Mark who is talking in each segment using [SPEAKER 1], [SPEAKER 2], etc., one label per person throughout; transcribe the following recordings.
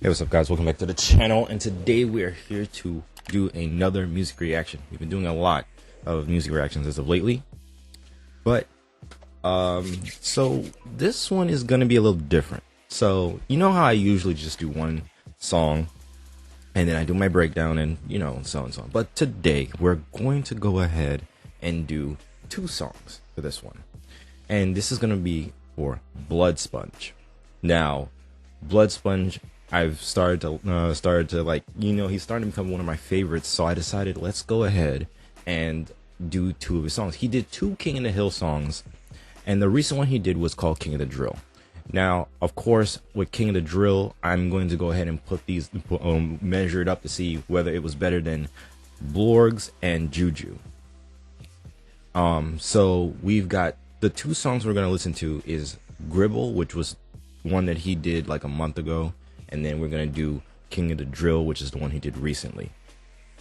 [SPEAKER 1] Hey, what's up, guys? Welcome back to the channel, and today we are here to do another music reaction. We've been doing a lot of music reactions as of lately, but so this one is gonna be a little different. So you know how I usually just do one song and then I do my breakdown and so and so on. But today we're going to go ahead and do two songs for this one, and this is gonna be for BloodSponge. Now, BloodSponge, I've started to like, he's starting to become one of my favorites, so I decided let's go ahead and do two of his songs. He did two King of the Hill songs, and the recent one he did was called King of the Drill. Now, of course, with King of the Drill, I'm going to go ahead and put these, measure it up to see whether it was better than Blorgs and Juju. So we've got the two songs we're going to listen to is GRIBBLE, which was one that he did like a month ago, and then we're gonna do King of the Drill, which is the one he did recently.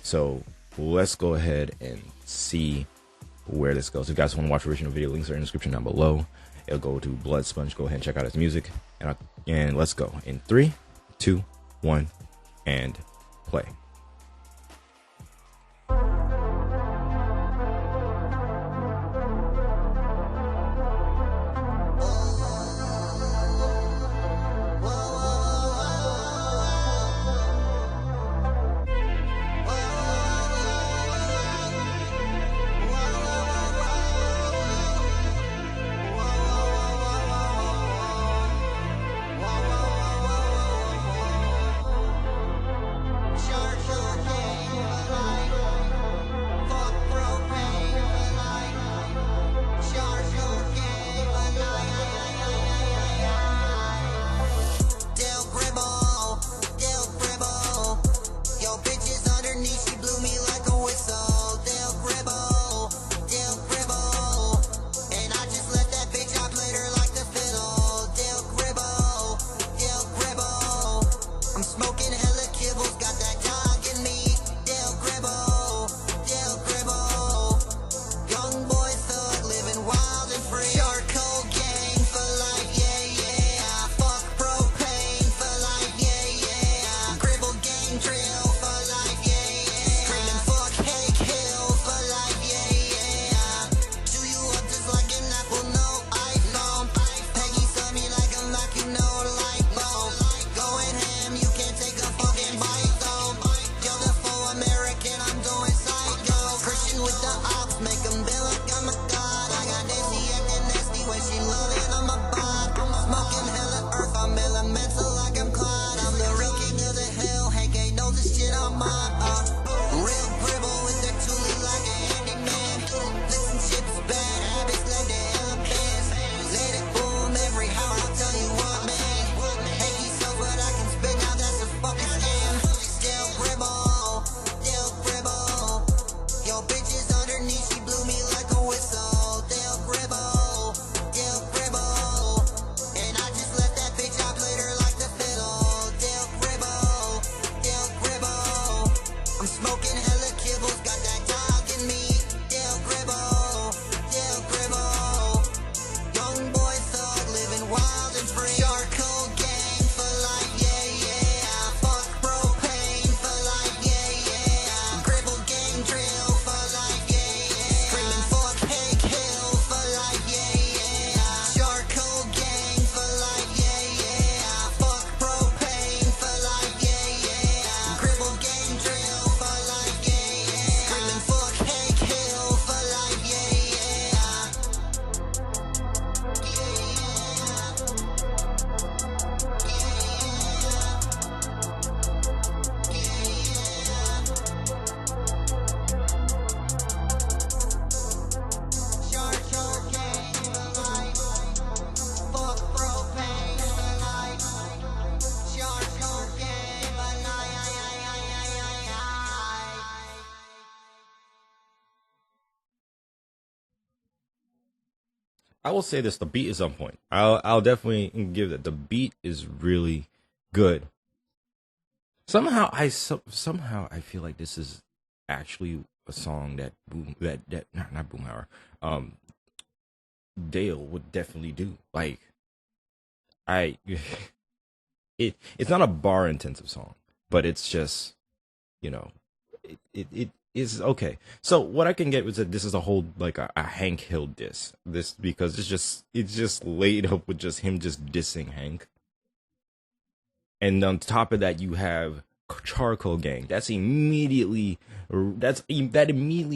[SPEAKER 1] So let's go ahead and see where this goes. If you guys want to watch the original video, links are in the description down below. It'll go to BloodSponge. Go ahead and check out his music, and let's go in 3, 2, 1, and play. I will say this: the beat is on point. I'll definitely give that. The beat is really good. Somehow I feel like this is actually a song that not Boomhauer, Dale would definitely do. Like, I it's not a bar intensive song, but it's just, you know, it is okay. So what I can get was that this is a whole like a Hank Hill diss. This because it's just laid up with just him just dissing Hank. And on top of that, you have Charcoal Gang. That immediately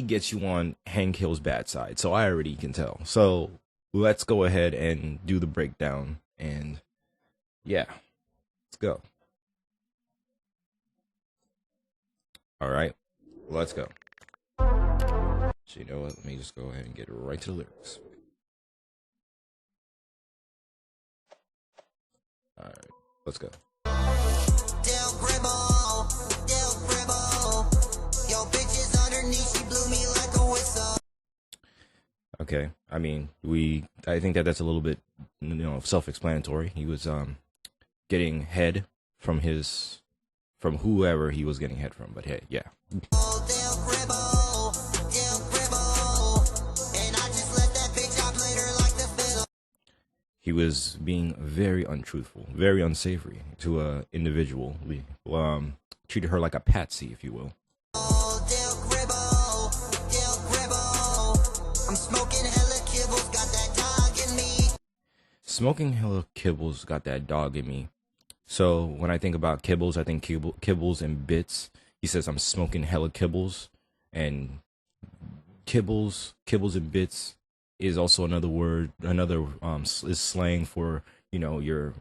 [SPEAKER 1] gets you on Hank Hill's bad side. So I already can tell. So let's go ahead and do the breakdown. And yeah, let's go. All right, let's go. So you know what? Let me just go ahead and get right to the lyrics. All right, let's go. Okay, I mean, I think that's a little bit, self-explanatory. He was getting head from whoever he was getting head from, but hey, yeah. He was being very untruthful, very unsavory to a individual. Treated her like a patsy, if you will. Smoking hella kibbles got that dog in me. So when I think about kibbles, I think kibbles and bits. He says I'm smoking hella kibbles, and kibbles and bits is also another word, is slang for, you're,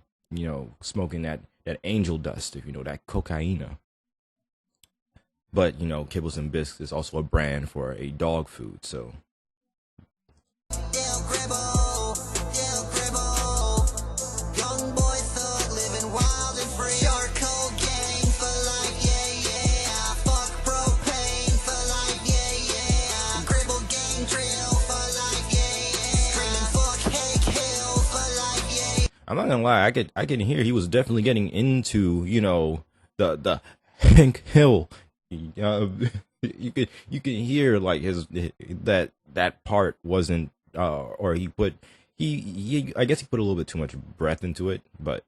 [SPEAKER 1] smoking that angel dust, if you know, that cocaine. But, kibbles and bits is also a brand for a dog food, so. I'm not gonna lie, I can hear he was definitely getting into, the Hank Hill. You can hear like his that part wasn't or he I guess he put a little bit too much breath into it, but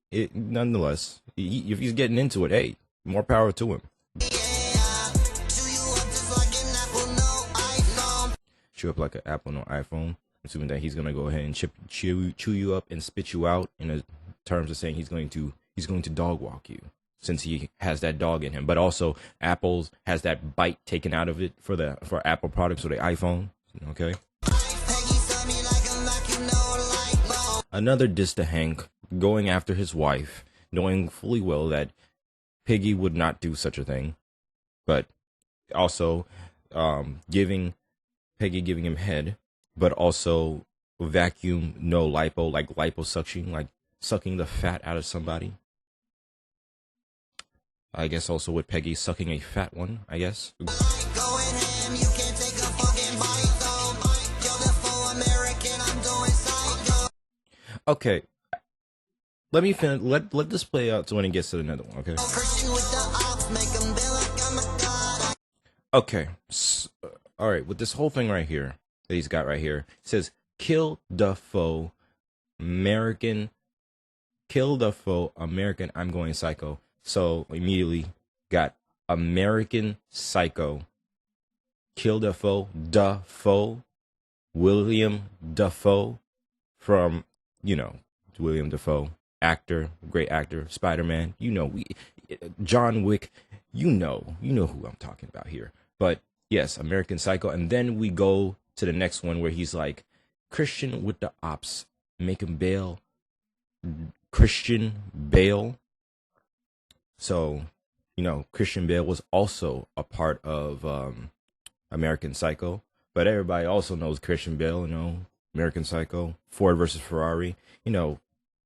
[SPEAKER 1] it nonetheless, if he's getting into it, hey, more power to him. Chew up like an apple, no iPhone. Assuming that he's gonna go ahead and chew you up and spit you out, in terms of saying he's going to dog walk you, since he has that dog in him. But also, Apple's has that bite taken out of it for Apple products or the iPhone. Okay. Another diss to Hank, going after his wife, knowing fully well that Piggy would not do such a thing, but also giving him head. But also vacuum, no lipo, like liposuction, like sucking the fat out of somebody. I guess also with Peggy sucking a fat one, I guess. Okay. Let me finish. Let this play out to when it gets to another one, okay? Okay. All right, with this whole thing right here that he's got right here, it says kill the foe, American, I'm going psycho. So immediately got American Psycho, kill the foe, William Dafoe, from, William Dafoe, actor, great actor, Spider-Man, John Wick, you know who I'm talking about here. But yes, American Psycho. And then we go to the next one where he's like, Christian with the ops, make him bail. Christian Bale. So, Christian Bale was also a part of American Psycho. But everybody also knows Christian Bale, American Psycho, Ford versus Ferrari,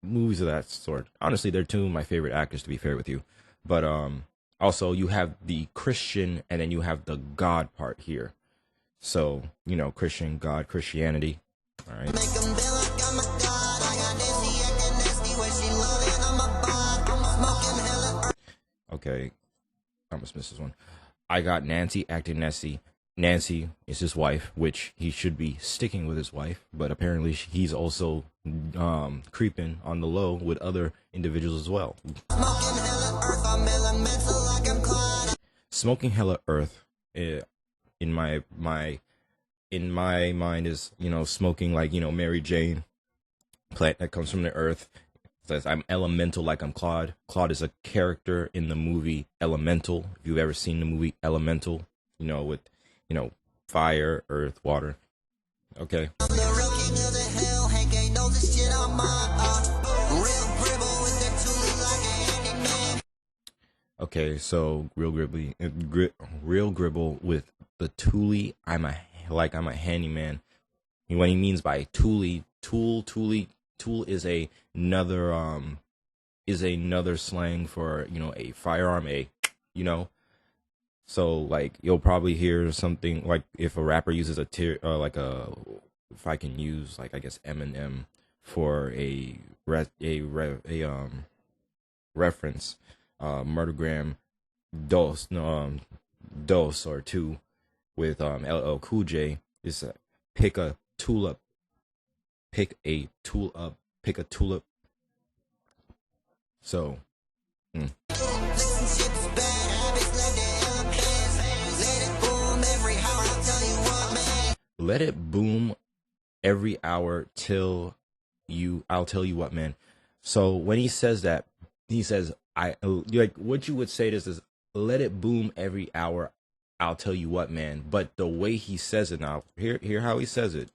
[SPEAKER 1] movies of that sort. Honestly, they're two of my favorite actors, to be fair with you. But also, you have the Christian and then you have the God part here. So, Christian, God, Christianity. All right. Okay. I almost missed this one. I got Nancy acting Nessie. Nancy is his wife, which he should be sticking with his wife, but apparently he's also creeping on the low with other individuals as well. Smoking hella earth, in my mind is, you know, smoking like, you know, Mary Jane, plant that comes from the earth. It says I'm elemental like I'm Claude. Claude is a character in the movie Elemental. If you've ever seen the movie Elemental, you know, with, you know, fire, earth, water. Okay. Okay, so real gribble with the Thule. I'm a handyman. What he means by tool is another slang for, you know, a firearm, you know. So like you'll probably hear something like if a rapper uses if I can use like I guess Eminem for a reference, Murdergram dos or two with LL Cool J is pick a tulip. So let it boom every hour till I'll tell you what, man. So when he says that, he says, I like what you would say this is, let it boom every hour, I'll tell you what, man. But the way he says it now, hear how he says it.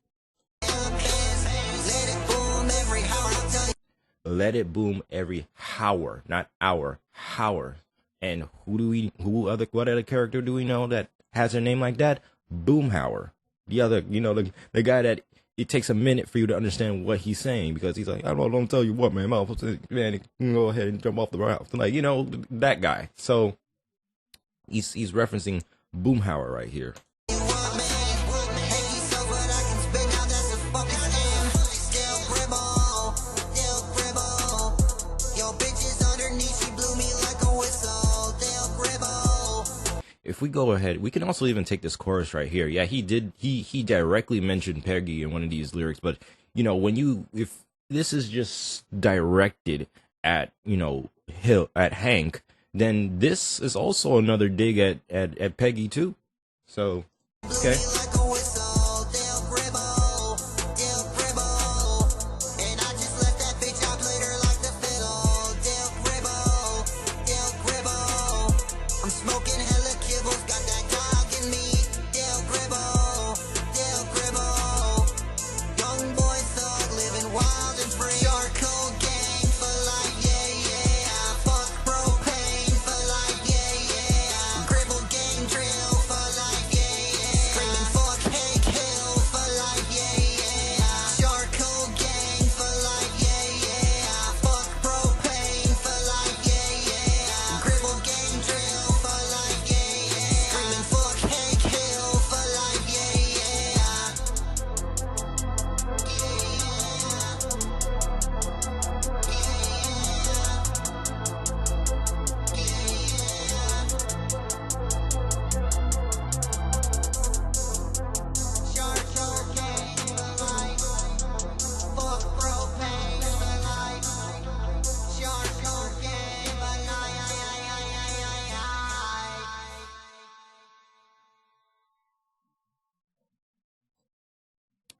[SPEAKER 1] Let it boom every hour, not hour, hour. And what other character do we know that has a name like that? Boomhauer. The other, you know, the guy that it takes a minute for you to understand what he's saying, because he's like, I don't tell you what, man, man, you can go ahead and jump off the roof, like, you know, that guy. So he's referencing Boomhauer right here. If we go ahead, we can also even take this chorus right here. Yeah, he directly mentioned Peggy in one of these lyrics, but you know, if this is just directed at, you know, at Hank, then this is also another dig at Peggy too. So, okay.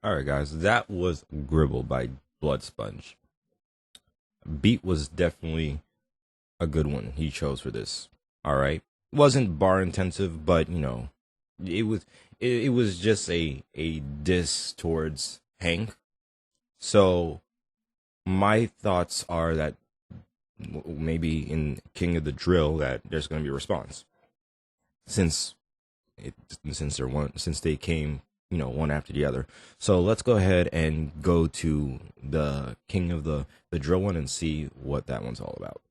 [SPEAKER 1] Alright guys, that was Gribble by BloodSponge. Beat was definitely a good one he chose for this. Alright. Wasn't bar intensive, but you know, it was just a diss towards Hank. So my thoughts are that maybe in King of the Drill that there's gonna be a response. Since they came, you know, one after the other. So let's go ahead and go to the King of the Drill one and see what that one's all about.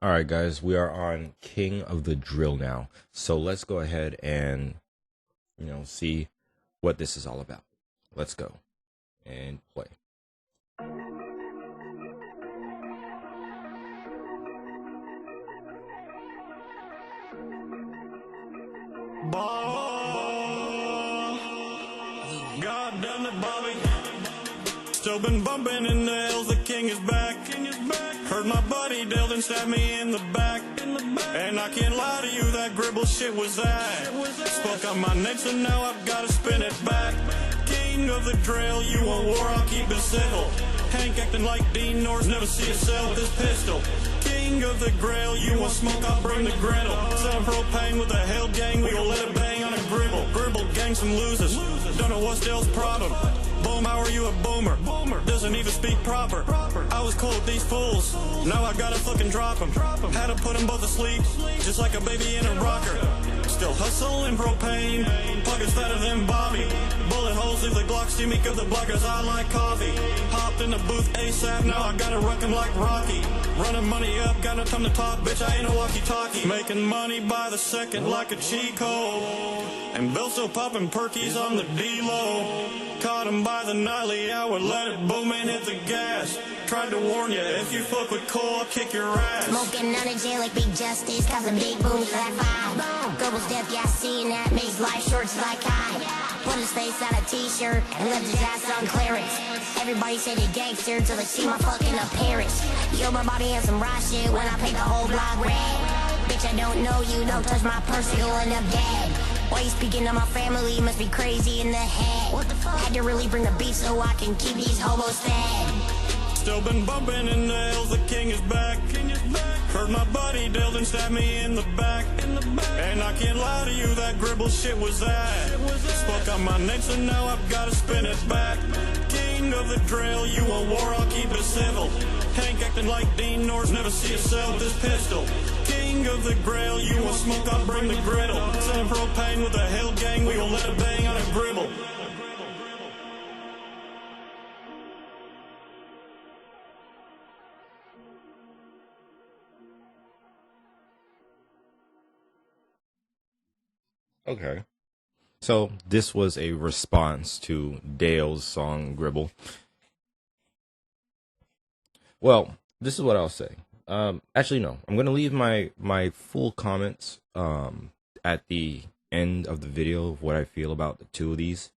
[SPEAKER 1] All right, guys, we are on King of the Drill now. So let's go ahead and, you know, see what this is all about. Let's go and play.
[SPEAKER 2] God damn it, Bobby. Still Still been bumping in the hills, the king is back. Heard my buddy Dale then stabbed me in the back. And I can't lie to you, that gribble shit was that. Spoke on my next and now I've gotta spin it back. King of the drill, you want war, I'll keep it civil. Hank acting like Dean Norris, never see a cell with this pistol. King of the grill, you want smoke, I'll bring the griddle. Selling propane with a hell gang, we gon' let it bang on a gribble. Gribble gang some losers, don't know what's Dale's problem. Boom, how are you a boomer? Doesn't even speak proper. I was cool with these fools, now I gotta fucking drop them. Had to put them both to sleep, just like a baby in a rocker. Still hustling propane, pockets fatter than Bobby. Bullet holes leave the Glock steaming of the blockers, I like coffee. Hopped in the booth ASAP, now I gotta wreck 'em like Rocky. Running money up, got no time to talk, bitch, I ain't a walkie-talkie. Making money by the second like a cheat code. And Bill still popping perkies on the D-Low. Caught him by the nightly hour, let it boom and hit the gas. Tried to warn you, if you fuck with Cole, I'll kick your ass.
[SPEAKER 3] Smoking on a jail like Big Justice, causing big booms like five. Goebbels' death, yeah, I seen that, makes life shorts like I. Put his face on a t-shirt and left his ass on clearance. Everybody say they gangster till they see my fucking appearance. Yo, my body and some raw shit when I paint the whole block red. Bitch, I don't know you, don't touch my purse, you'll end up dead. Why you speaking of my family, must be crazy in the head. What the fuck? Had to really bring the beat so I can keep these hobos fed.
[SPEAKER 2] Still been bumping in the hills, the king is back. Heard my buddy Dale then stabbed me in the back. And I can't lie to you, that gribble shit was that. Spoke on my next and now I've gotta spin it back. King of the drill, you want war, I'll keep it civil. Hank acting like Dean Norris, never see a cell with this pistol. King of the grill, you want smoke, I'll bring the griddle. Selling propane with a hell gang, we gon' let it bang on a gribble.
[SPEAKER 1] Okay. So this was a response to Dale's song Gribble. Well, this is what I'll say. Actually, no. I'm gonna leave my full comments at the end of the video of what I feel about the two of these.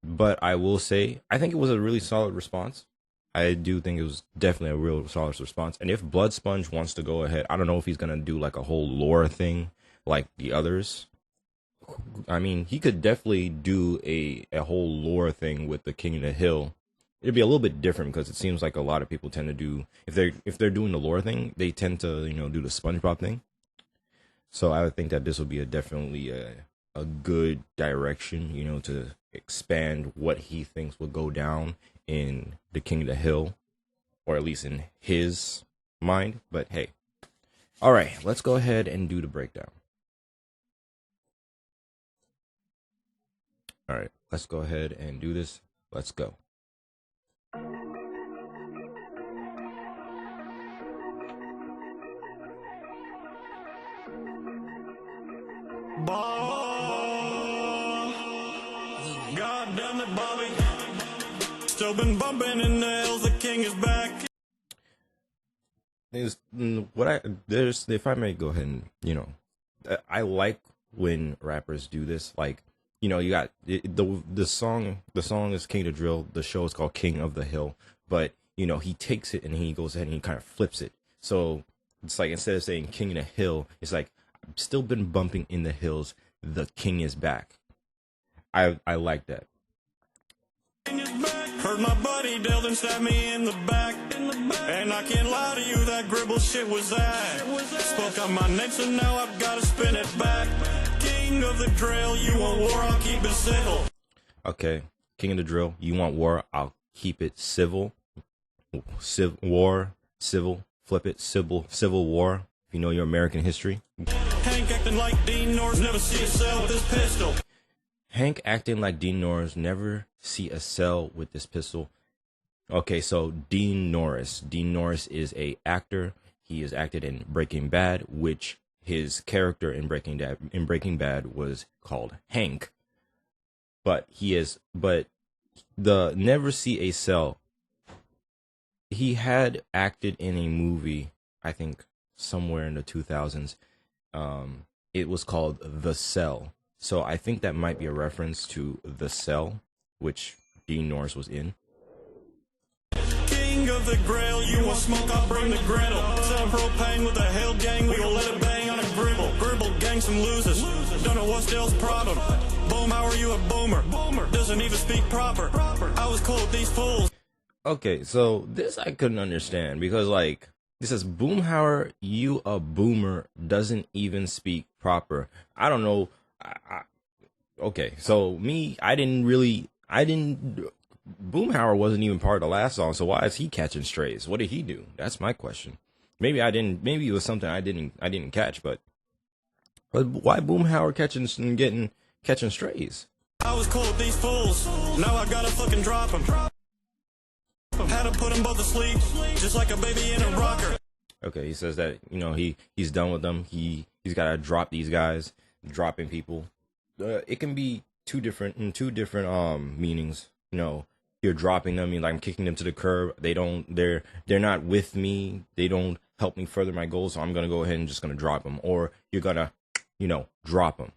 [SPEAKER 1] But I will say I think it was a really solid response. I do think it was definitely a real solid response. And if BloodSponge wants to go ahead, I don't know if he's gonna do like a whole lore thing like the others. I mean, he could definitely do a whole lore thing with the King of the Hill. It'd be a little bit different because it seems like a lot of people tend to do, if they're doing the lore thing, they tend to, you know, do the SpongeBob thing. So I would think that this would be definitely a good direction, you know, to expand what he thinks will go down in the King of the Hill, or at least in his mind. But hey, all right, let's go ahead and do the breakdown. All right, let's go ahead and do this. Let's go.
[SPEAKER 2] God damn it, Bobby. Still been bumping in the hills, the king is back.
[SPEAKER 1] If I may go ahead and, you know, I like when rappers do this. Like, you know, you got the song is King of the Drill. The show is called King of the Hill. But, you know, he takes it and he goes ahead and he kind of flips it. So it's like, instead of saying King of the Hill, it's like, I've still been bumping in the hills. The king is back. I like that.
[SPEAKER 2] Heard my buddy Dale then stabbed me in the back. And I can't lie to you, that gribble shit was that. Spoke on my next and now I've gotta spin it back. King of the drill, you want war, I'll keep it civil.
[SPEAKER 1] Okay, King of the Drill, you want war, I'll keep it civil. War, civil, flip it, civil war. If you know your American history.
[SPEAKER 2] Hank acting like Dean Norris, never see a cell with this pistol.
[SPEAKER 1] Hank acting like Dean Norris, never see a cell with this pistol. Okay, so Dean Norris is a actor. He has acted in Breaking Bad, which his character in Breaking Bad was called Hank. But the never see a cell. He had acted in a movie, I think somewhere in the 2000s. It was called The Cell. So I think that might be a reference to The Cell, which Dean Norris was in.
[SPEAKER 2] the grill. You want smoke, I'll bring the griddle. Selling propane with a hell gang, we gon' let it bang on a gribble. Gribble gang some losers, don't know what's Dale's problem. Boom, how are you a boomer? Doesn't even speak proper. I was cool with these fools.
[SPEAKER 1] Okay, so this I couldn't understand because, like, it says, Boomhauer, you a boomer, doesn't even speak proper. I don't know. Okay, so Boomhauer wasn't even part of the last song, so why is he catching strays? What did he do? That's my question. Maybe it was something I didn't catch, but why Boomhauer catching strays?
[SPEAKER 2] I was cool with these fools, now I gotta fucking drop them. Had to put them both to sleep, just like a baby in a rocker.
[SPEAKER 1] Okay, he says that, you know, he's done with them. He's got to drop these guys, dropping people. It can be two different meanings. You know, you're dropping them, like I'm kicking them to the curb. They're not with me. They don't help me further my goals. So I'm gonna go ahead and just gonna drop them. Or you're gonna, drop them.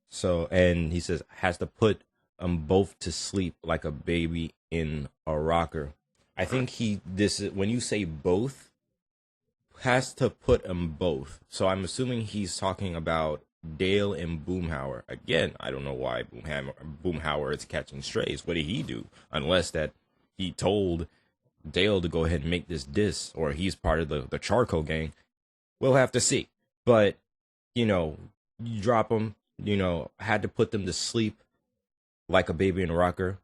[SPEAKER 1] So, and he says has to put them both to sleep like a baby in a rocker. I think when you say both, has to put them both. So I'm assuming he's talking about Dale and Boomhauer. Again, I don't know why Boomhauer is catching strays. What did he do? Unless that he told Dale to go ahead and make this diss, or he's part of the Charcoal Gang. We'll have to see. But, you drop them, had to put them to sleep like a baby in a rocker.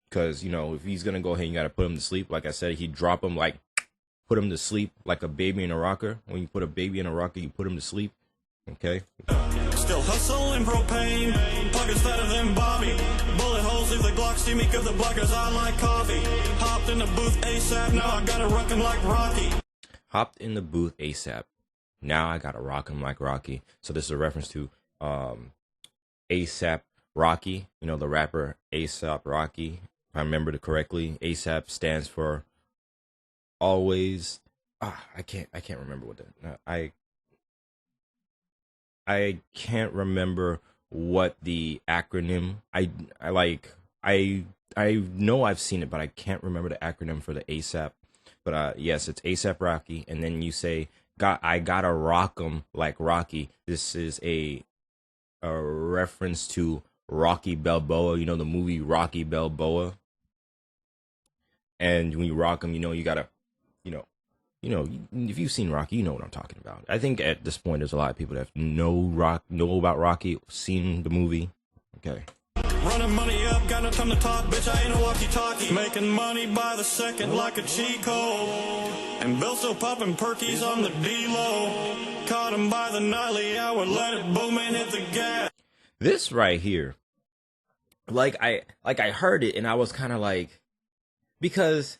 [SPEAKER 1] Because, if he's going to go ahead, you got to put him to sleep. Like I said, he'd drop him put him to sleep like a baby in a rocker. When you put a baby in a rocker, you put him to sleep. Okay?
[SPEAKER 2] Still hustling propane, pockets fatter than Bobby. Bullet holes leave the Glock steamy, cause the blockers I like coffee. Hopped in the booth ASAP, now I gotta rock him like Rocky.
[SPEAKER 1] Hopped in the booth ASAP. Now I gotta rock him like Rocky. So this is a reference to ASAP Rocky, the rapper ASAP Rocky. If I remember it correctly, ASAP stands for always. I can't remember what that. I can't remember what the acronym. I know I've seen it, but I can't remember the acronym for the ASAP. But yes, it's ASAP Rocky, and then you say, I gotta rock 'em like Rocky. This is a reference to Rocky Balboa. The movie Rocky Balboa. And when you rock 'em, you gotta, if you've seen Rocky, you know what I'm talking about. I think at this point, there's a lot of people that know about Rocky, seen the movie. Okay.
[SPEAKER 2] Running money up, got no time to talk, bitch, I ain't a walkie-talkie. Making money by the second like a cheat code. And Bill still popping perkies on the D-Low. Caught him by the nightly hour, let it boom and hit the gas.
[SPEAKER 1] This right here, I heard it and I was kind of like, because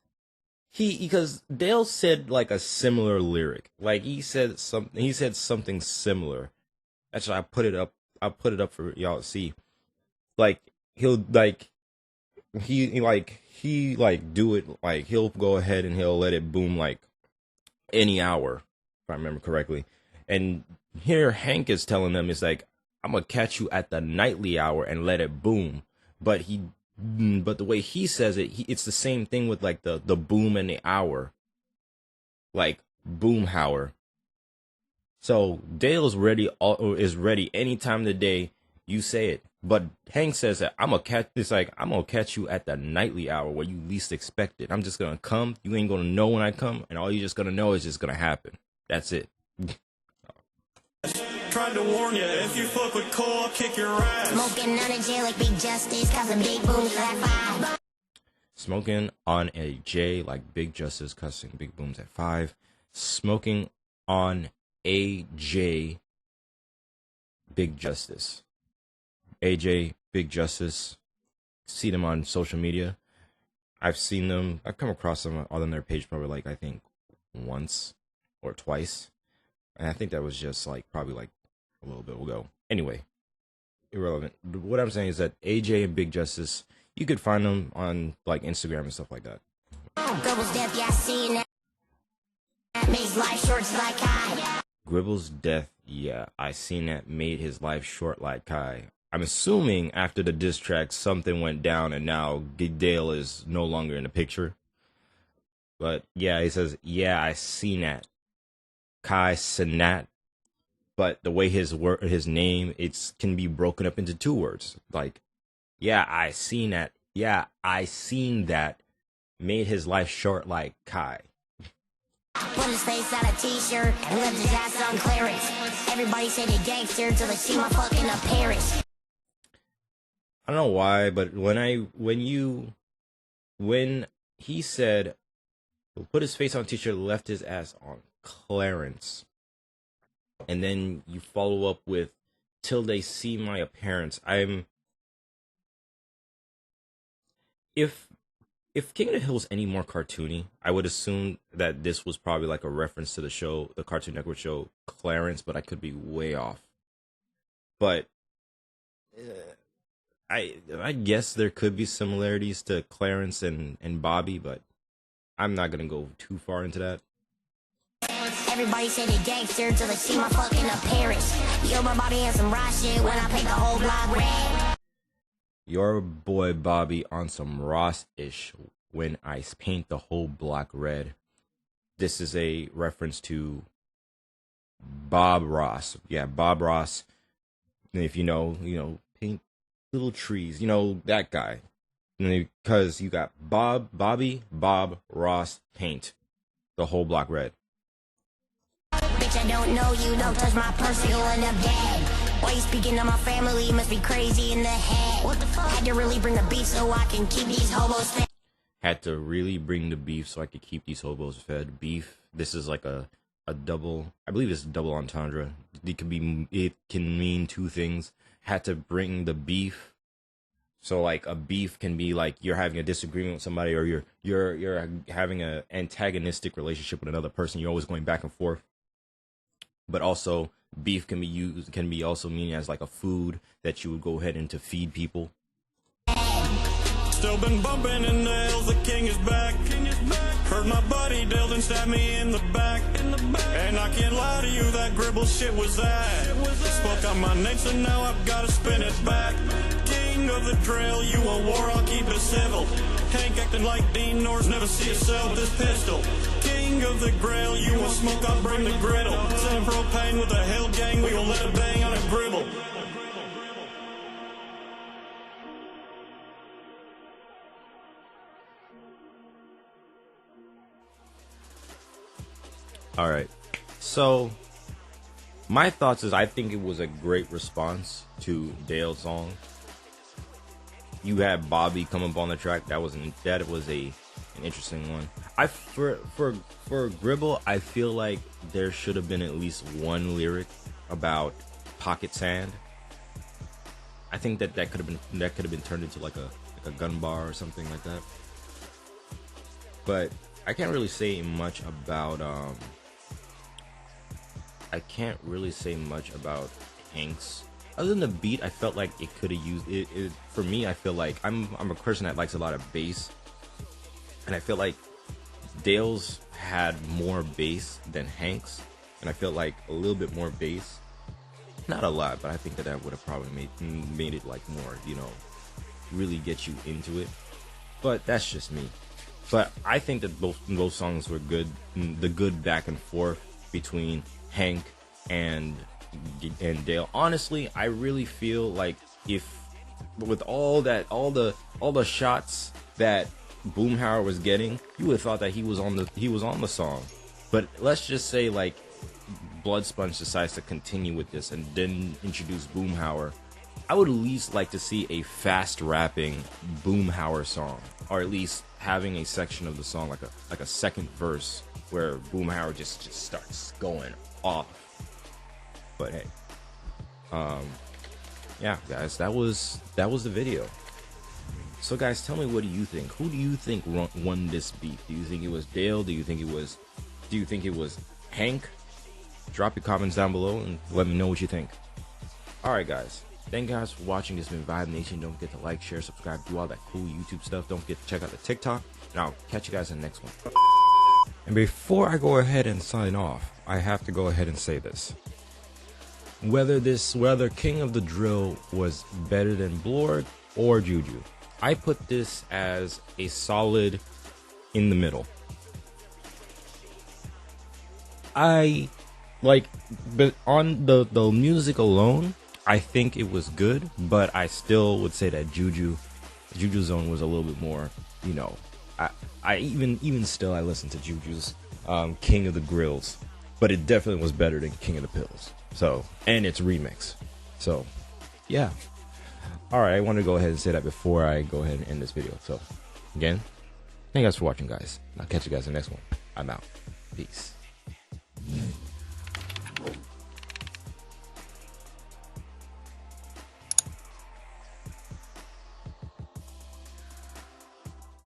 [SPEAKER 1] Dale said like a similar lyric. Like he said something similar. Actually, I'll put it up for y'all to see. Like he'll do it, like he'll go ahead and he'll let it boom like any hour, if I remember correctly. And here Hank is telling them, it's like, I'm gonna catch you at the nightly hour and let it boom. But the way he says it, it's the same thing with like the boom and the hour, like Boomhauer. So Dale is ready any time of the day you say it. But Hank says that I'm gonna catch you at the nightly hour where you least expect it. I'm just gonna come. You ain't gonna know when I come, and all you're just gonna know is just gonna happen. That's it.
[SPEAKER 2] Tried to warn you, if you fuck with Cole, I'll kick your ass.
[SPEAKER 3] Smoking on a J like Big Justice, causing big booms at 5.
[SPEAKER 1] Smoking on a J like Big Justice, cussing big booms at 5. Smoking on AJ, Big Justice. AJ, Big Justice. See them on social media. I've seen them. I've come across them on their page probably like, I think, once or twice. And I think that was just like probably like a little bit ago. Anyway, irrelevant. What I'm saying is that AJ and Big Justice, you could find them on like Instagram and stuff like that.
[SPEAKER 3] Gribble's death, yeah, seen that. Makes life short like I.
[SPEAKER 1] Gribble's death, yeah, I seen that, made his life short like Kai. I'm assuming after the diss track, something went down and now Dale is no longer in the picture. But yeah, he says, yeah, I seen that. Caseoh. But the way his name, can be broken up into two words. Like, yeah, I seen that. Yeah, I seen that. Made his life short like Kai.
[SPEAKER 3] Put his face on a t-shirt and left his ass on clearance. Everybody said he gangster till they see my fucking appearance.
[SPEAKER 1] I don't know why, but when he said put his face on a t-shirt, left his ass on clearance, and then you follow up with till they see my appearance. If King of the Hill was any more cartoony, I would assume that this was probably like a reference to the show, the Cartoon Network show Clarence, but I could be way off. But I guess there could be similarities to Clarence and Bobby, but I'm not gonna go too far into that.
[SPEAKER 3] Everybody said he gangster till they see my fucking appearance. Yo, my body has some raw shit when I paint the whole block red.
[SPEAKER 1] Your boy Bobby on some Ross-ish when I paint the whole block red. This is a reference to Bob Ross. Yeah, Bob Ross. And if you know, paint little trees. You know, that guy. Because you got Bob Ross, paint the whole block red.
[SPEAKER 3] Bitch, I don't know you, don't touch my purse, you'll end up dead. Why you speaking of my family? You must be crazy in the head. What the fuck? Had to really bring the beef so I can keep these hobos fed.
[SPEAKER 1] Had to really bring the beef so I could keep these hobos fed. Beef. This is like a double. I believe it's a double entendre. It can mean two things. Had to bring the beef. So like a beef can be like you're having a disagreement with somebody, or you're having an antagonistic relationship with another person. You're always going back and forth. But also, beef can be also meaning as like a food that you would go ahead and to feed people.
[SPEAKER 2] Still been bumping in nails, the king is back. Heard my buddy Dale then stabbed me in the back. And I can't lie to you, that gribble shit was that. Spoke on my name, so now I've gotta spin it back. King of the drill, you a war, I'll keep it civil. Hank acting like Dean Norris, never see yourself with this pistol. King of the grill, you want smoke, I'll bring the griddle. Send propane with a hill gang, we gon' let it bang on a gribble.
[SPEAKER 1] All right, so my thoughts is I think it was a great response to Dale's song. You had Bobby come up on the track. That was an interesting one. For Gribble, I feel like there should have been at least one lyric about pocket sand. I think that could have been turned into like a gun bar or something like that. But I can't really say much about Hank's. Other than the beat, I felt like it could have used it. For me, I feel like I'm a person that likes a lot of bass, and I feel like Dale's had more bass than Hank's, and I feel like a little bit more bass, not a lot, but I think that would have probably made it like more, really get you into it. But that's just me. But I think that both songs were good. The good back and forth between Hank and Dale. Honestly, I really feel like if with all the shots that Boomhauer was getting, you would have thought that he was on the song. But let's just say like BloodSponge decides to continue with this and then introduce Boomhauer. I would at least like to see a fast rapping Boomhauer song, or at least having a section of the song like a second verse where Boomhauer just starts going off. But hey, yeah, guys, that was the video. So guys, tell me, what do you think? Who do you think won this beef? Do you think it was Dale? Do you think it was Hank? Drop your comments down below and let me know what you think. Alright guys, thank you guys for watching. This has been Vibe Nation. Don't forget to like, share, subscribe, do all that cool YouTube stuff. Don't forget to check out the TikTok, and I'll catch you guys in the next one. And before I go ahead and sign off, I have to go ahead and say this. Whether King of the Drill was better than Blorg or Juju, I put this as a solid in the middle. I like, but on the music alone, I think it was good, but I still would say that Juju Zone was a little bit more, you know, I even still I listen to Juju's King of the Grills, but it definitely was better than King of the Pills. So, and its remix. So, yeah. All right, I want to go ahead and say that before I go ahead and end this video. So, again, thank you guys for watching, guys. I'll catch you guys in the next one. I'm out. Peace.